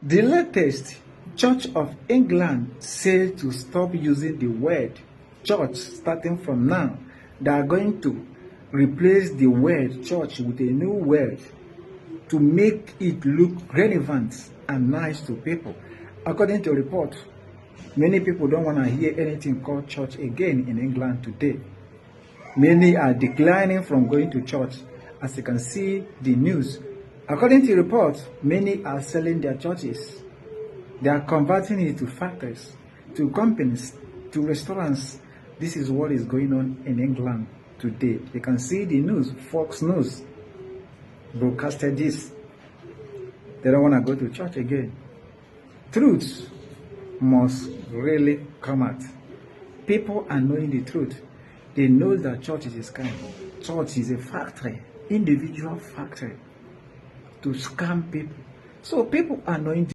The latest, Church of England said to stop using the word church starting from now. They are going to replace the word church with a new word to make it look relevant and nice to people. According to report, many people don't want to hear anything called church again in England today. Many are declining from going to church. As you can see the news, according to reports, many are selling their churches. They are converting it to factories, to companies, to restaurants. This is what is going on in England today. You can see the news. Fox News broadcasted this. They don't want to go to church again. Truth must really come out. People are knowing the truth. They know that church is a scam. Church is a factory, individual factory to scam people. So people are knowing